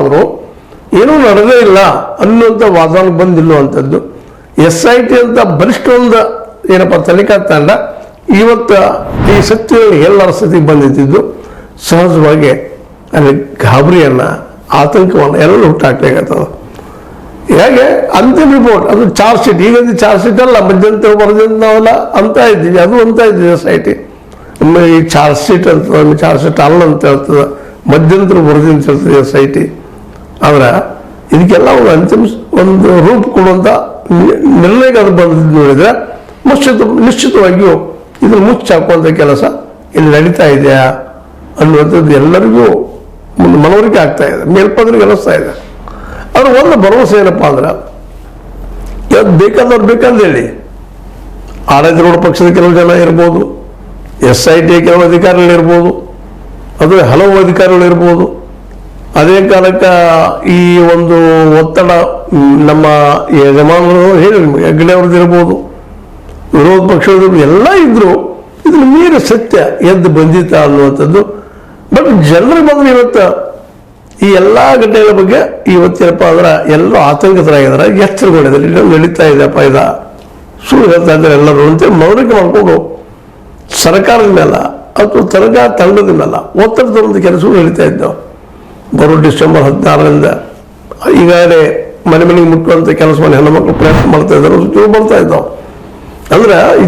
ಆದರೂ ಏನೂ ನಡೆದೇ ಇಲ್ಲ ಅನ್ನುವಂಥ ವಾತಾವರಣ ಬಂದಿಲ್ಲುವಂಥದ್ದು. SIT ಅಂತ ಬಲಿಷ್ಠ ಒಂದು ಏನಪ್ಪ ತನಿಖಾ ತಂಡ ಇವತ್ತು ಈ ಸತ್ಯಗಳು ಎಲ್ಲರ ಸ್ಥಿತಿಗೆ ಬಂದಿದ್ದು ಸಹಜವಾಗಿ ಅಲ್ಲಿ ಗಾಬರಿಯನ್ನು ಆತಂಕವನ್ನು ಎಲ್ಲರೂ ಹುಟ್ಟಾಕ್ಲಿಕ್ಕತ್ತದ. ಹೇಗೆ ಅಂತಿಮ ರಿಪೋರ್ಟ್ ಅದು ಚಾರ್ಜ್ ಶೀಟ್, ಈಗ ಚಾರ್ಜ್ ಶೀಟ್ ಅಲ್ಲ, ಮಧ್ಯಂತರ ಬರೆದಿಂದ ನಾವೆಲ್ಲ ಅಂತ ಇದ್ದೀವಿ, ಅದು ಅಂತ ಇದ್ದೀವಿ SIT. ಈ ಚಾರ್ಜ್ ಶೀಟ್ ಅಂತದ, ಚಾರ್ಜ್ ಶೀಟ್ ಅಲ್ಲ ಅಂತ ಹೇಳ್ತದೆ, ಮಧ್ಯಂತರ ವರದಿ ಅಂತ ಹೇಳ್ತದೆ SIT. ಆದ್ರೆ ಇದಕ್ಕೆಲ್ಲ ಒಂದು ಅಂತಿಮ ಒಂದು ರೂಪ ಕೊಡುವಂಥ ನಿರ್ಣಯಕ್ಕೆ ಅದು ಬಂದಿದ್ದು ನೋಡಿದರೆ ನಿಶ್ಚಿತವಾಗಿಯೂ ಇದನ್ನು ಮುಚ್ಚಾಕುವಂಥ ಕೆಲಸ ಇಲ್ಲಿ ನಡೀತಾ ಇದೆಯಾ ಅನ್ನುವಂಥದ್ದು ಎಲ್ಲರಿಗೂ ಮನವರಿಕೆ ಆಗ್ತಾ ಇದೆ, ಮೇಲ್ಪದರಿಗೆ ಅನಿಸ್ತಾ ಇದೆ. ಆದ್ರೆ ಒಂದು ಭರವಸೆ ಏನಪ್ಪ ಅಂದ್ರೆ ಇವತ್ತು ಬೇಕಾದವ್ರು ಬೇಕಂದೇಳಿ ಆಡಳಿತಾರೂಢ ಪಕ್ಷದ ಕೆಲವು ಜನ ಇರ್ಬೋದು, SIT ಕೆಲವು ಅಧಿಕಾರಿಗಳಿರ್ಬೋದು, ಅದು ಹಲವು ಅಧಿಕಾರಿಗಳಿರ್ಬೋದು. ಅದೇ ಕಾಲಕ್ಕೆ ಈ ಒಂದು ಒತ್ತಡ ನಮ್ಮ ಯಜಮಾನರು ಹೇಳಿ ಹೆಗ್ಗಡೆ ಅವ್ರದ್ದು ಇರ್ಬೋದು, ವಿರೋಧ ಪಕ್ಷದವ್ರು ಎಲ್ಲ ಇದ್ರು, ಇದ್ರ ಮೀರಿ ಸತ್ಯ ಎದ್ದು ಬಂದಿತ್ತ ಅನ್ನುವಂಥದ್ದು. ಬಟ್ ಜನರಿಗೆ ಬಂದ್ರೆ ಇವತ್ತು ಈ ಎಲ್ಲ ಘಟನೆಗಳ ಬಗ್ಗೆ ಇವತ್ತೇನಪ್ಪ ಅಂದ್ರೆ ಎಲ್ಲರೂ ಆತಂಕಿತರಾಗಿದ್ದಾರೆ, ಎಚ್ಚರಗೊಂಡಿದ್ದಾರೆ. ಇನ್ನೊಂದು ನಡೀತಾ ಇದೆಯಪ್ಪ, ಇದ ಸುಳ್ಳು ಹೇಳ್ತಾ ಇದ್ದಾರೆ ಎಲ್ಲರೂ ಅಂತೇಳಿ ಮನವರಿಕೆ ಮಾಡಿಕೊಂಡು ಸರ್ಕಾರದ ಮೇಲೆ ಅಥವಾ ತನಿಖಾ ತಂಡದ ಮೇಲೆ ಒತ್ತಡ ತರುವಂಥ ಕೆಲಸಗಳು ನಡೀತಾ ಇದ್ದವು. ಬರೋ ಡಿಸೆಂಬರ್ 16ರಿಂದ ಈಗಾಗಲೇ ಮನೆಗೆ ಮುಟ್ಟುವಂಥ ಕೆಲಸವನ್ನು ಹೆಣ್ಣು ಮಕ್ಕಳು ಪ್ರಯತ್ನ ಮಾಡ್ತಾ ಇದ್ದಾರೆ, ಬರ್ತಾ ಇದ್ದಾವೆ. ಅಂದ್ರೆ ಈ